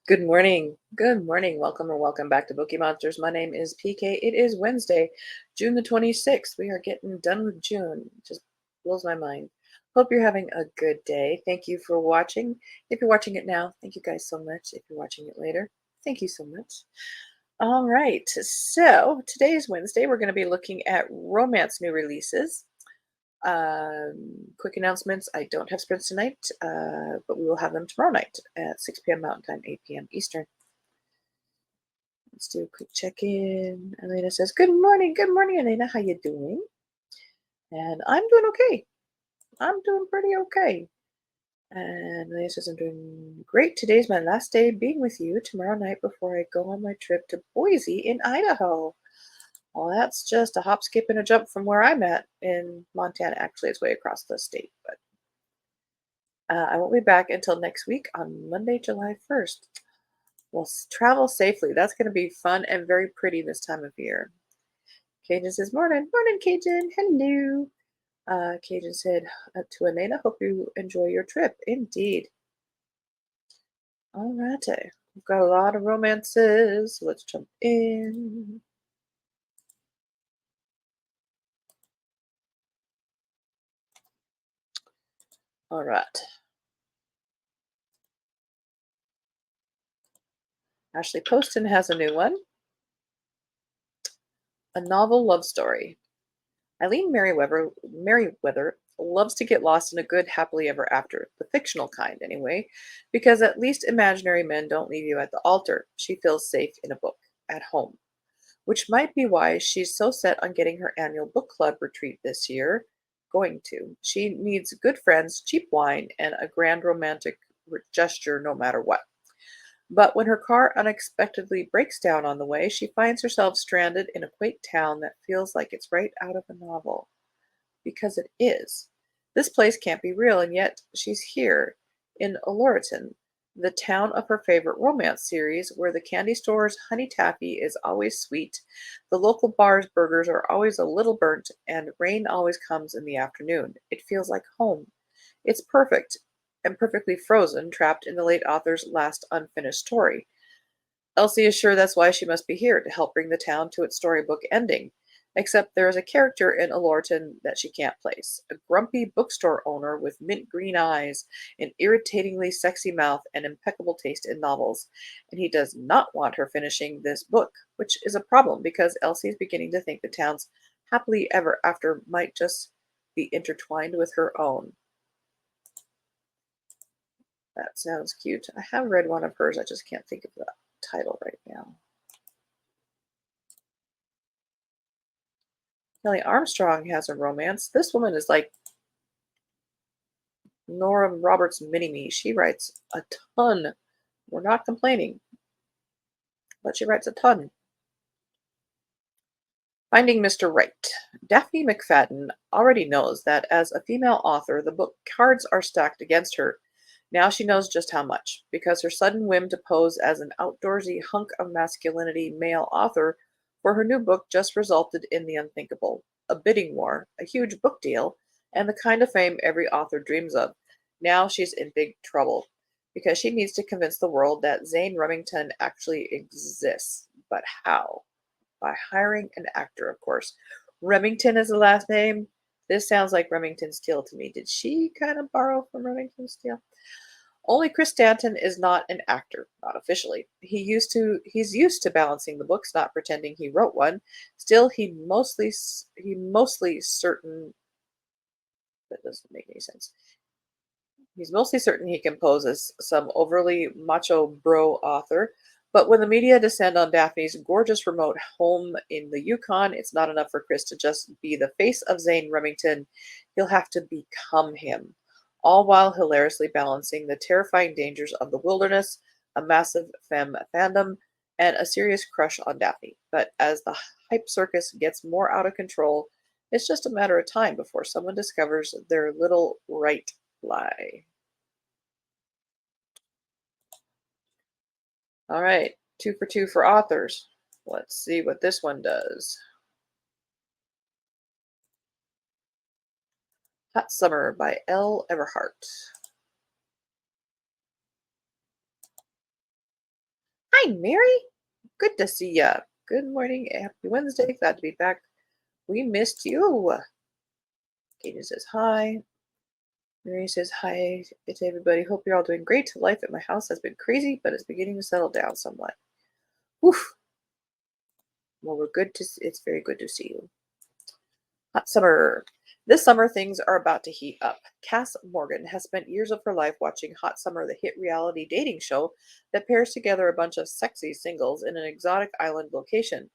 Good morning. Good morning. Welcome or welcome back to Bookeemonsters. My name is PK. It is Wednesday, June the 26th. We are getting done with June. It just blows my mind. Hope you're having a good day. Thank you for watching. If you're watching it now, thank you guys so much. If you're watching it later, thank you so much. All right. So today is Wednesday. We're going to be looking at romance new releases. Quick announcements. I don't have sprints tonight, but we will have them tomorrow night at 6 p.m. Mountain Time, 8 p.m. Eastern. Let's do a quick check-in. Elena says, Good morning. Good morning, Elena. How you doing? And I'm doing okay. I'm doing pretty okay. And Elena says, I'm doing great. Today's my last day being with you tomorrow night before I go on my trip to Boise in Idaho. Well, that's just a hop, skip, and a jump from where I'm at in Montana. Actually, it's way across the state, but I won't be back until next week on Monday, July 1st. Well, travel safely. That's going to be fun and very pretty this time of year. Cajun says, Morning, morning, Cajun. Hello. Cajun said to Elena, Hope you enjoy your trip. Indeed. All righty. We've got a lot of romances. Let's jump in. All right. Ashley Poston has a new one. A novel love story. Eileen Merriweather loves to get lost in a good happily ever after, the fictional kind anyway, because at least imaginary men don't leave you at the altar. She feels safe in a book, at home, which might be why she's so set on getting her annual book club retreat this year. Going to. She needs good friends, cheap wine, and a grand romantic gesture no matter what. But when her car unexpectedly breaks down on the way, she finds herself stranded in a quaint town that feels like it's right out of a novel. Because it is. This place can't be real, and yet she's here in Olorton, the town of her favorite romance series, where the candy store's honey taffy is always sweet, the local bar's burgers are always a little burnt, and rain always comes in the afternoon. It feels like home. It's perfect and perfectly frozen, trapped in the late author's last unfinished story. Elsie is sure that's why she must be here, to help bring the town to its storybook ending. Except there is a character in Alorton that she can't place. A grumpy bookstore owner with mint green eyes, an irritatingly sexy mouth, and impeccable taste in novels. And he does not want her finishing this book, which is a problem because Elsie is beginning to think the town's happily ever after might just be intertwined with her own. That sounds cute. I have read one of hers, I just can't think of the title right now. Kelly Armstrong has a romance. This woman is like Nora Roberts mini-me. She writes a ton. We're not complaining, but she writes a ton. Finding Mr. Right. Daphne McFadden already knows that as a female author, the book cards are stacked against her. Now she knows just how much, because her sudden whim to pose as an outdoorsy hunk of masculinity male author for her new book just resulted in the unthinkable. A bidding war, a huge book deal, and the kind of fame every author dreams of. Now she's in big trouble, because she needs to convince the world that Zane Remington actually exists. But how? By hiring an actor, of course. Remington is the last name. This sounds like Remington Steele to me. Did she kind of borrow from Remington Steele? Only Chris Stanton is not an actor, not officially. He's used to balancing the books, not pretending he wrote one. Still, he mostly certain that doesn't make any sense. He's mostly certain he can pose as some overly macho bro author, but when the media descend on Daphne's gorgeous remote home in the Yukon, it's not enough for Chris to just be the face of Zane Remington. He'll have to become him, all while hilariously balancing the terrifying dangers of the wilderness, a massive femme fandom, and a serious crush on Daphne. But as the hype circus gets more out of control, it's just a matter of time before someone discovers their little right lie. All right, 2 for 2 for authors. Let's see what this one does. Hot Summer by L. Everhart. Hi, Mary. Good to see ya. Good morning. Happy Wednesday. Glad to be back. We missed you. Katie says hi. Mary says hi to everybody. Hope you're all doing great. Life at my house has been crazy, but it's beginning to settle down somewhat. Woof. Well, we're good to. It's very good to see you. Hot summer. This summer, things are about to heat up. Cass Morgan has spent years of her life watching Hot Summer, the hit reality dating show that pairs together a bunch of sexy singles in an exotic island location.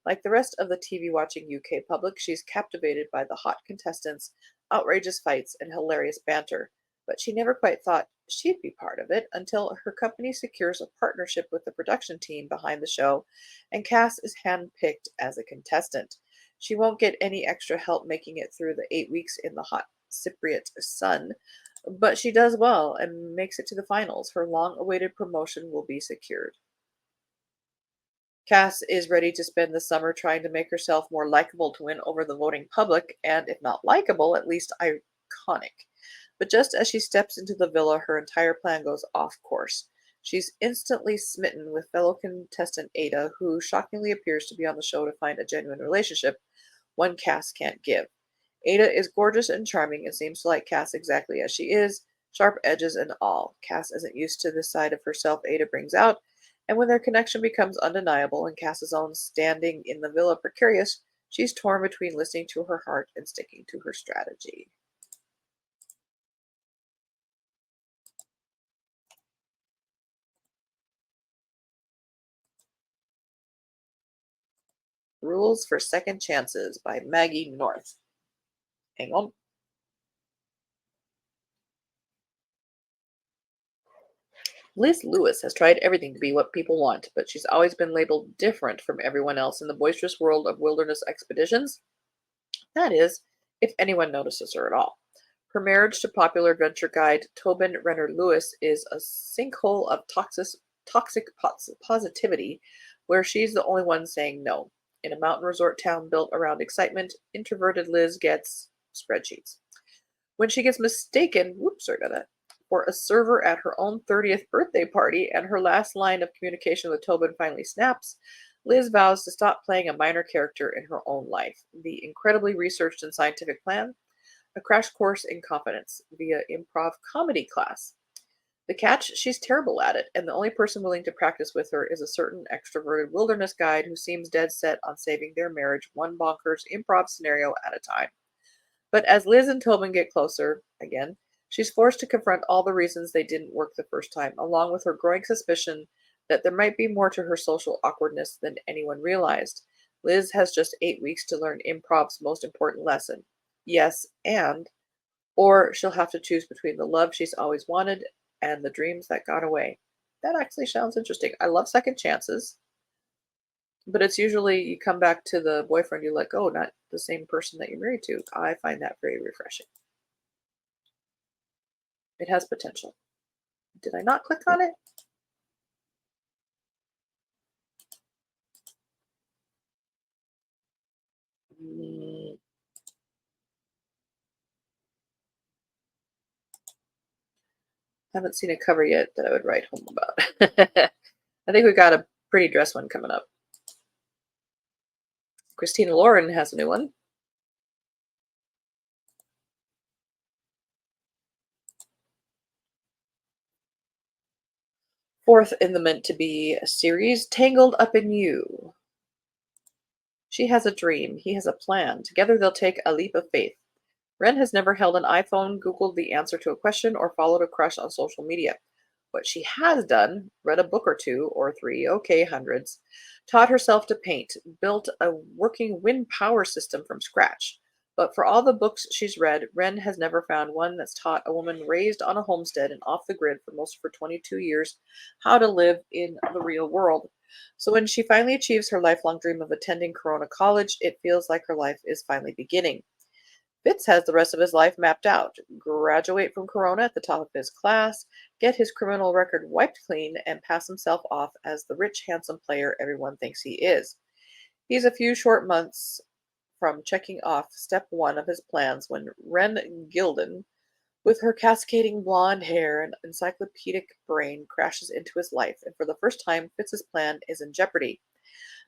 Like the rest of the TV watching UK public, she's captivated by the hot contestants, outrageous fights, and hilarious banter. But she never quite thought she'd be part of it until her company secures a partnership with the production team behind the show, and Cass is handpicked as a contestant. She won't get any extra help making it through the 8 weeks in the hot Cypriot sun, but she does well and makes it to the finals. Her long awaited promotion will be secured. Cass is ready to spend the summer trying to make herself more likable to win over the voting public, and if not likable, at least iconic. But just as she steps into the villa, her entire plan goes off course. She's instantly smitten with fellow contestant Ada, who shockingly appears to be on the show to find a genuine relationship, one Cass can't give. Ada is gorgeous and charming and seems to like Cass exactly as she is, sharp edges and all. Cass isn't used to the side of herself Ada brings out, and when their connection becomes undeniable and Cass's own standing in the villa precarious, she's torn between listening to her heart and sticking to her strategy. Rules for Second Chances by Maggie North. Hang on. Liz Lewis has tried everything to be what people want, but she's always been labeled different from everyone else in the boisterous world of wilderness expeditions. That is, if anyone notices her at all. Her marriage to popular adventure guide Tobin Renner Lewis is a sinkhole of positivity where she's the only one saying no. In a mountain resort town built around excitement, introverted Liz gets spreadsheets. When she gets mistaken, whoops, sorry about that, for a server at her own 30th birthday party and her last line of communication with Tobin finally snaps, Liz vows to stop playing a minor character in her own life. The incredibly researched and scientific plan, a crash course in confidence via improv comedy class. The catch, she's terrible at it, and the only person willing to practice with her is a certain extroverted wilderness guide who seems dead set on saving their marriage one bonkers improv scenario at a time. But as Liz and Tobin get closer, again, she's forced to confront all the reasons they didn't work the first time, along with her growing suspicion that there might be more to her social awkwardness than anyone realized. Liz has just 8 weeks to learn improv's most important lesson. Yes, and, or she'll have to choose between the love she's always wanted and the dreams that got away. That actually sounds interesting. I love second chances, but it's usually you come back to the boyfriend you let go, not the same person that you're married to. I find that very refreshing. It has potential. Did I not click on it? Mm, haven't seen a cover yet that I would write home about. I think we got a pretty dress one coming up. Christina Lauren has a new one. Fourth in the meant to be series, Tangled Up in You. She has a dream. He has a plan. Together they'll take a leap of faith. Ren has never held an iPhone, Googled the answer to a question, or followed a crush on social media. What she has done, read a book or two, or three, okay, hundreds, taught herself to paint, built a working wind power system from scratch. But for all the books she's read, Ren has never found one that's taught a woman raised on a homestead and off the grid for most of her 22 years how to live in the real world. So when she finally achieves her lifelong dream of attending Corona College, it feels like her life is finally beginning. Fitz has the rest of his life mapped out. Graduate from Corona at the top of his class, get his criminal record wiped clean, and pass himself off as the rich, handsome player everyone thinks he is. He's a few short months from checking off step one of his plans when Ren Gilden With her cascading blonde hair and encyclopedic brain crashes into his life, and for the first time, Fitz's plan is in jeopardy.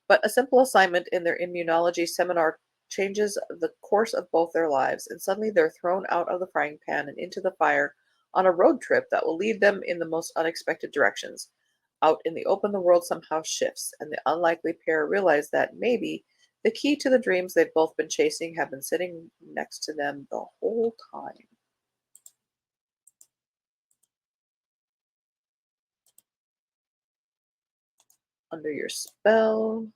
But a simple assignment in their immunology seminar changes the course of both their lives, and suddenly they're thrown out of the frying pan and into the fire on a road trip that will lead them in the most unexpected directions. Out in the open, the world somehow shifts, and the unlikely pair realize that maybe the key to the dreams they've both been chasing have been sitting next to them the whole time. Under Your Spell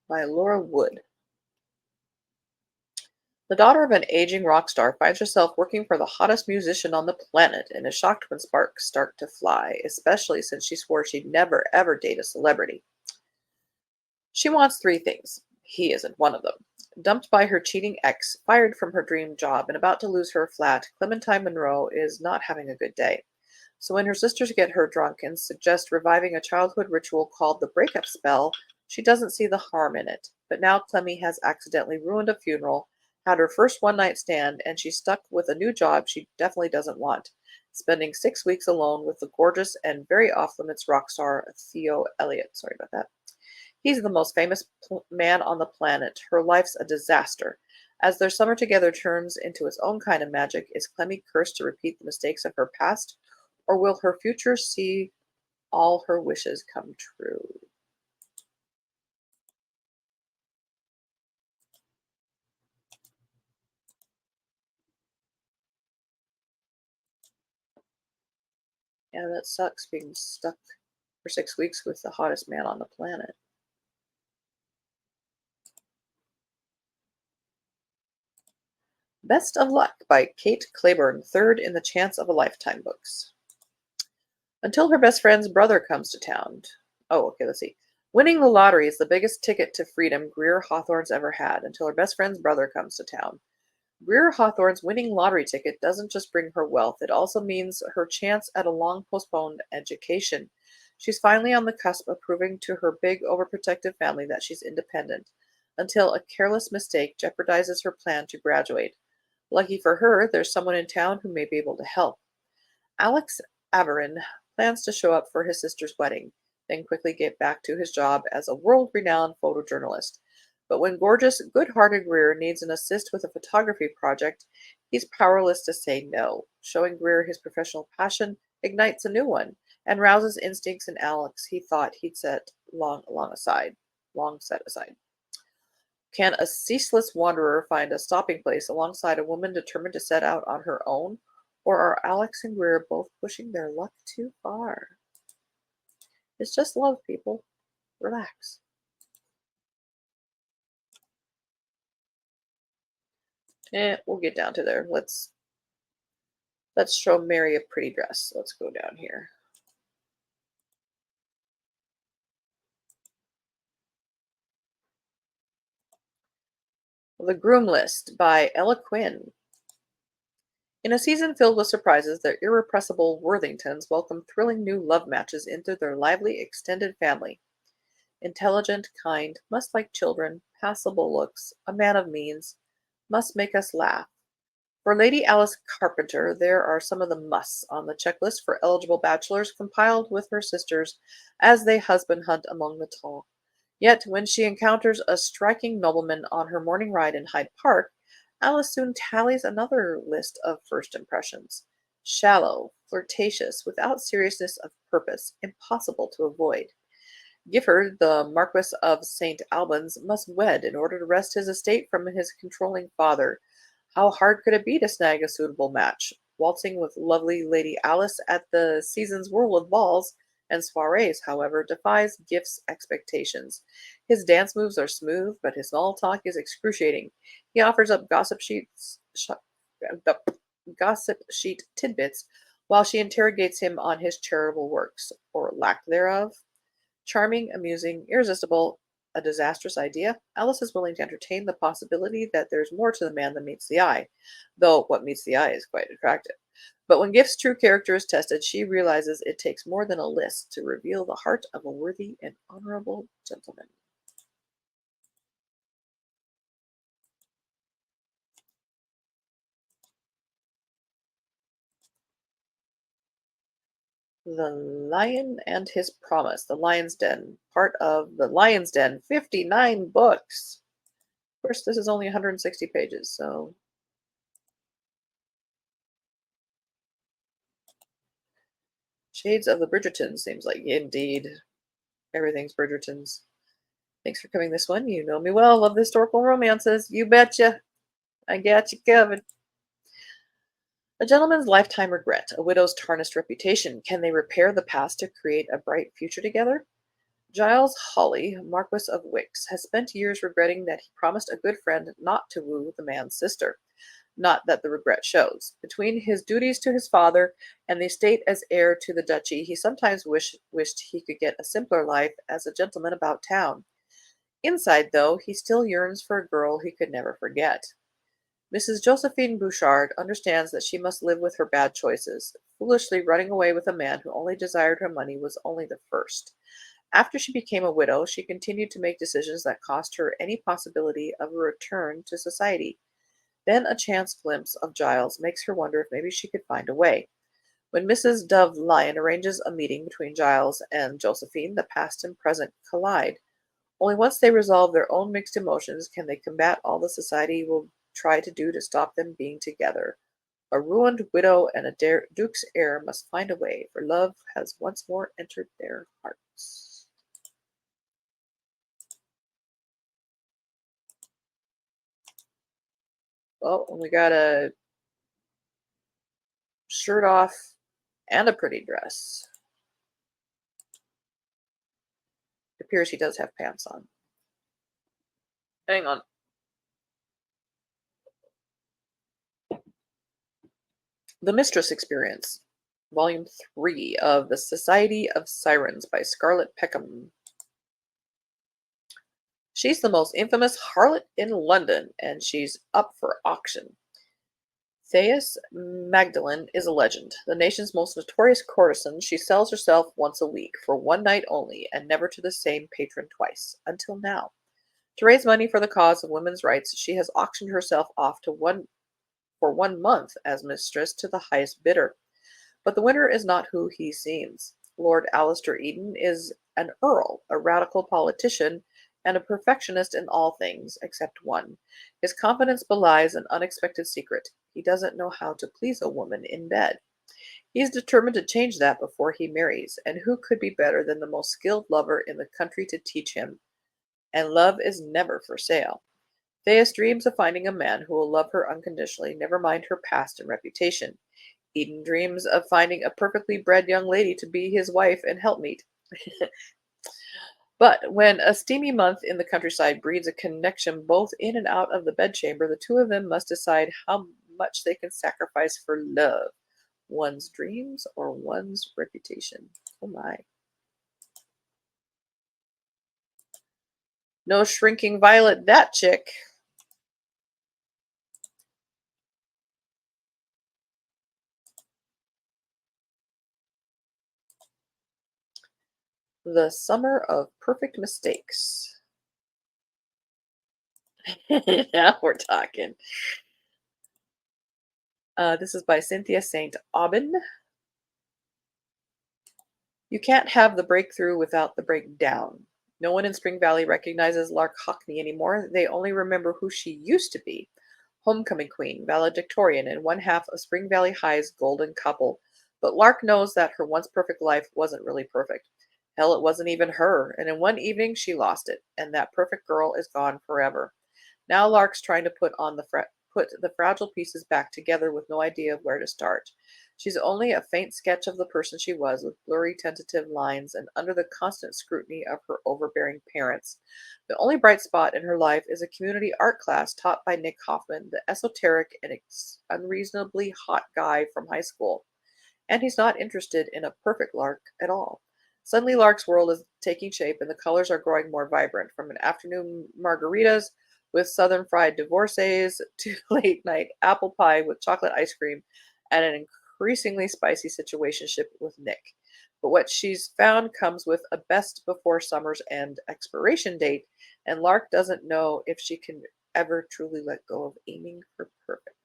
by Laura Wood. The daughter of an aging rock star finds herself working for the hottest musician on the planet and is shocked when sparks start to fly, especially since she swore she'd never ever date a celebrity. She wants three things. He isn't one of them. Dumped by her cheating ex, fired from her dream job, and about to lose her flat, Clementine Monroe is not having a good day. So when her sisters get her drunk and suggest reviving a childhood ritual called the breakup spell, she doesn't see the harm in it. But now Clemmy has accidentally ruined a funeral, had her first one night stand, and she's stuck with a new job she definitely doesn't want, spending 6 weeks alone with the gorgeous and very off limits rock star Theo Elliott. Sorry about that. He's the most famous man on the planet. Her life's a disaster. As their summer together turns into its own kind of magic, is Clemmy cursed to repeat the mistakes of her past, or will her future see all her wishes come true? Yeah, that sucks being stuck for 6 weeks with the hottest man on the planet. Best of Luck by Kate Claiborne, third in the Chance of a Lifetime books. Until her best friend's brother comes to town. Oh, okay, let's see. Winning the lottery is the biggest ticket to freedom Greer Hawthorne's ever had until her best friend's brother comes to town. Greer Hawthorne's winning lottery ticket doesn't just bring her wealth, it also means her chance at a long postponed education. She's finally on the cusp of proving to her big, overprotective family that she's independent, until a careless mistake jeopardizes her plan to graduate. Lucky for her, there's someone in town who may be able to help. Alex Averin plans to show up for his sister's wedding, then quickly get back to his job as a world renowned photojournalist. But when gorgeous, good hearted Greer needs an assist with a photography project, he's powerless to say no. Showing Greer his professional passion ignites a new one and rouses instincts in Alex he thought he'd long set aside. Can a ceaseless wanderer find a stopping place alongside a woman determined to set out on her own? Or are Alex and Greer both pushing their luck too far? It's just love, people. Relax. We'll get down to there. Let's show Mary a pretty dress. Let's go down here. The Groom List by Ella Quinn. In a season filled with surprises, the irrepressible Worthingtons welcome thrilling new love matches into their lively extended family. Intelligent, kind, must like children, passable looks, a man of means, must make us laugh. For Lady Alice Carpenter, there are some of the musts on the checklist for eligible bachelors compiled with her sisters as they husband hunt among the tall. Yet, when she encounters a striking nobleman on her morning ride in Hyde Park, Alice soon tallies another list of first impressions. Shallow, flirtatious, without seriousness of purpose, impossible to avoid. Gifford, the Marquis of St. Albans, must wed in order to wrest his estate from his controlling father. How hard could it be to snag a suitable match? Waltzing with lovely Lady Alice at the season's whirl of balls and soirees, however, defies Gift's expectations. His dance moves are smooth, but his small talk is excruciating. He offers up gossip sheet tidbits while she interrogates him on his charitable works, or lack thereof. Charming, amusing, irresistible, a disastrous idea, Alice is willing to entertain the possibility that there's more to the man than meets the eye, though what meets the eye is quite attractive. But when Gift's true character is tested, she realizes it takes more than a list to reveal the heart of a worthy and honorable gentleman. The Lion and His Promise, The Lion's Den, part of The Lion's Den, 59 books. Of course, this is only 160 pages, so Shades of the Bridgertons seems like indeed everything's Bridgertons. Thanks for coming this one. You know me well. Love the historical romances. You betcha. I got you covered. A gentleman's lifetime regret, a widow's tarnished reputation. Can they repair the past to create a bright future together? Giles Hawley, Marquis of Wix, has spent years regretting that he promised a good friend not to woo the man's sister. Not that the regret shows. Between his duties to his father and the estate as heir to the duchy, he sometimes wished he could get a simpler life as a gentleman about town. Inside, though, he still yearns for a girl he could never forget. Mrs. Josephine Bouchard understands that she must live with her bad choices. Foolishly running away with a man who only desired her money was only the first. After she became a widow, she continued to make decisions that cost her any possibility of a return to society. Then a chance glimpse of Giles makes her wonder if maybe she could find a way. When Mrs. Dove Lyon arranges a meeting between Giles and Josephine, the past and present collide. Only once they resolve their own mixed emotions can they combat all the society will try to do to stop them being together. A ruined widow and a duke's heir must find a way, for love has once more entered their hearts. Well, we got a shirt off and a pretty dress. It appears he does have pants on. Hang on. The Mistress Experience, Volume 3 of The Society of Sirens by Scarlett Peckham. She's the most infamous harlot in London, and she's up for auction. Thais Magdalen is a legend. The nation's most notorious courtesan, she sells herself once a week, for one night only, and never to the same patron twice, until now. To raise money for the cause of women's rights, she has auctioned herself off for 1 month as mistress to the highest bidder. But the winner is not who he seems. Lord Alistair Eden is an earl, a radical politician, and a perfectionist in all things except one. His confidence belies an unexpected secret. He doesn't know how to please a woman in bed. He is determined to change that before he marries, and who could be better than the most skilled lover in the country to teach him? And love is never for sale. Thais dreams of finding a man who will love her unconditionally, never mind her past and reputation. Eden dreams of finding a perfectly bred young lady to be his wife and helpmeet. But when a steamy month in the countryside breeds a connection both in and out of the bedchamber, the two of them must decide how much they can sacrifice for love, one's dreams or one's reputation. Oh my. No shrinking violet, that chick. The Summer of Perfect Mistakes. Now we're talking. This is by Cynthia St. Aubin. You can't have the breakthrough without the breakdown. No one in Spring Valley recognizes Lark Hockney anymore. They only remember who she used to be. Homecoming queen, valedictorian, and one half of Spring Valley High's golden couple. But Lark knows that her once perfect life wasn't really perfect. Hell, it wasn't even her, and in one evening she lost it, and that perfect girl is gone forever. Now Lark's trying to put the fragile pieces back together with no idea of where to start. She's only a faint sketch of the person she was, with blurry, tentative lines, and under the constant scrutiny of her overbearing parents. The only bright spot in her life is a community art class taught by Nick Hoffman, the esoteric and unreasonably hot guy from high school. And he's not interested in a perfect Lark at all. Suddenly, Lark's world is taking shape, and the colors are growing more vibrant, from an afternoon margaritas with southern fried divorcees to late night apple pie with chocolate ice cream and an increasingly spicy situationship with Nick. But what she's found comes with a best before summer's end expiration date, and Lark doesn't know if she can ever truly let go of aiming for perfect.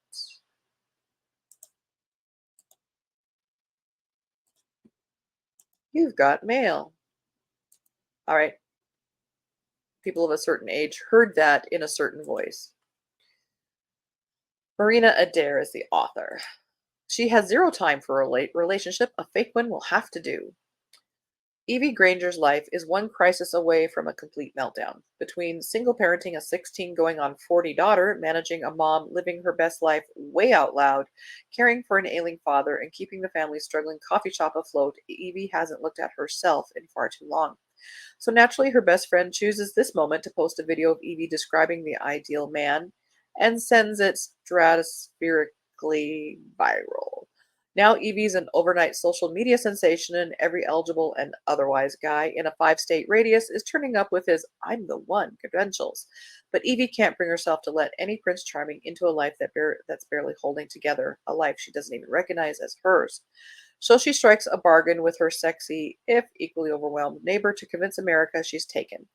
You've got mail. All right. People of a certain age heard that in a certain voice. Marina Adair is the author. She has zero time for a late relationship. A fake one will have to do. Evie Granger's life is one crisis away from a complete meltdown. Between single parenting a 16 going on 40 daughter, managing a mom living her best life way out loud, caring for an ailing father, and keeping the family struggling coffee shop afloat, Evie hasn't looked at herself in far too long. So naturally, her best friend chooses this moment to post a video of Evie describing the ideal man and sends it stratospherically viral. Now, Evie's an overnight social media sensation, and every eligible and otherwise guy in a 5-state radius is turning up with his "I'm the one" credentials. But Evie can't bring herself to let any Prince Charming into a life that's barely holding together, a life she doesn't even recognize as hers. So she strikes a bargain with her sexy, if equally overwhelmed, neighbor to convince America she's taken.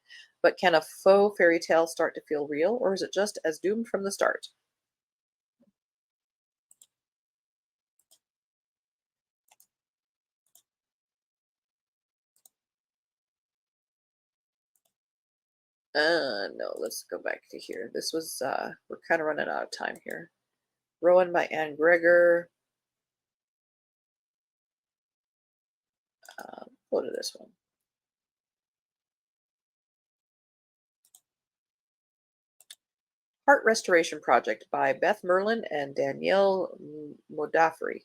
But can a faux fairy tale start to feel real, or is it just as doomed from the start? No, let's go back to here. This was, we're kind of running out of time here. Rowan by Anne Gregor. Go to this one. Heart Restoration Project by Beth Merlin and Danielle Modafferi.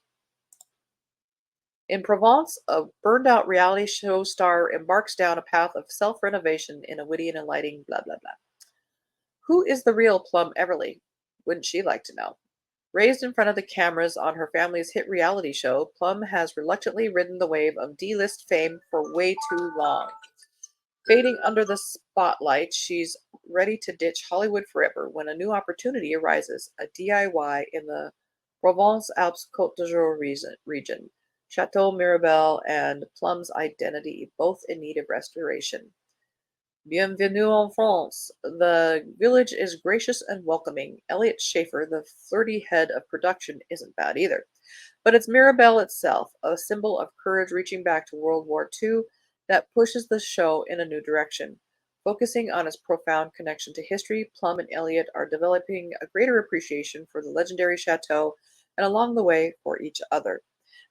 In Provence, a burned out reality show star embarks down a path of self renovation in a witty and enlightening blah blah blah. Who is the real Plum Everly? Wouldn't she like to know? Raised in front of the cameras on her family's hit reality show, Plum has reluctantly ridden the wave of D-list fame for way too long. Fading under the spotlight, she's ready to ditch Hollywood forever when a new opportunity arises, a DIY in the Provence-Alpes-Côte d'Azur region. Chateau Mirabel and Plum's identity, both in need of restoration. Bienvenue en France. The village is gracious and welcoming. Elliot Schaefer, the flirty head of production, isn't bad either. But it's Mirabelle itself, a symbol of courage reaching back to World War II, that pushes the show in a new direction. Focusing on its profound connection to history, Plum and Elliot are developing a greater appreciation for the legendary chateau and along the way for each other.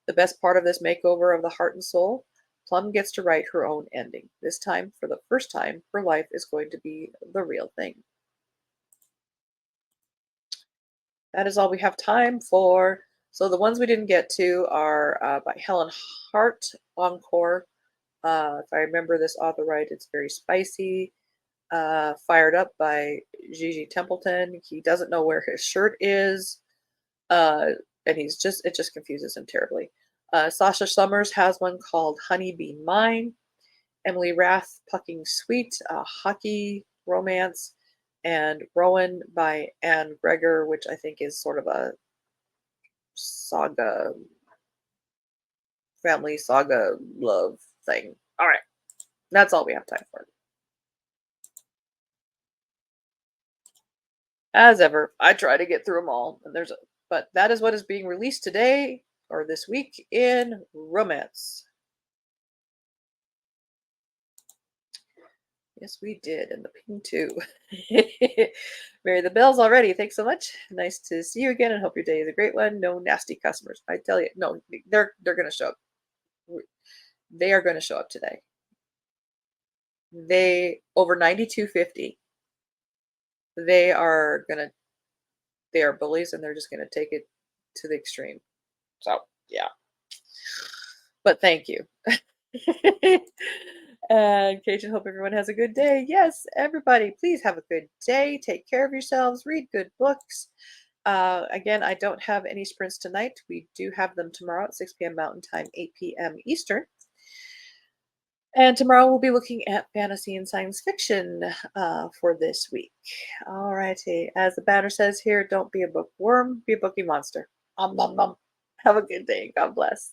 The best part of this makeover of the heart and soul? Plum gets to write her own ending. This time, for the first time, her life is going to be the real thing. That is all we have time for. So the ones we didn't get to are by Helen Hart, Encore. If I remember this author right, it's very spicy. Fired Up by Gigi Templeton. He doesn't know where his shirt is. Uh, and it just confuses him terribly. Sasha Summers has one called Honey Be Mine. Emily Rath, Pucking Sweet, a hockey romance, and Rowan by Anne Gregor, which I think is sort of a saga, family saga love thing. All right, that's all we have time for. As ever, I try to get through them all, and but that is what is being released today or this week in romance. Yes, we did, and the ping too. Mary the bells already. Thanks so much. Nice to see you again, and hope your day is a great one. No nasty customers. I tell you, no, they're gonna show up. They are gonna show up today. They over 92.50. They are gonna. They are bullies, and they're just gonna take it to the extreme. So yeah. But thank you. And Cajun, hope everyone has a good day. Yes, everybody, please have a good day. Take care of yourselves. Read good books. Again, I don't have any sprints tonight. We do have them tomorrow at 6 p.m. Mountain Time, 8 p.m. Eastern. And tomorrow we'll be looking at fantasy and science fiction for this week. All righty. As the banner says here, don't be a bookworm, be a bookie monster. Have a good day. God bless.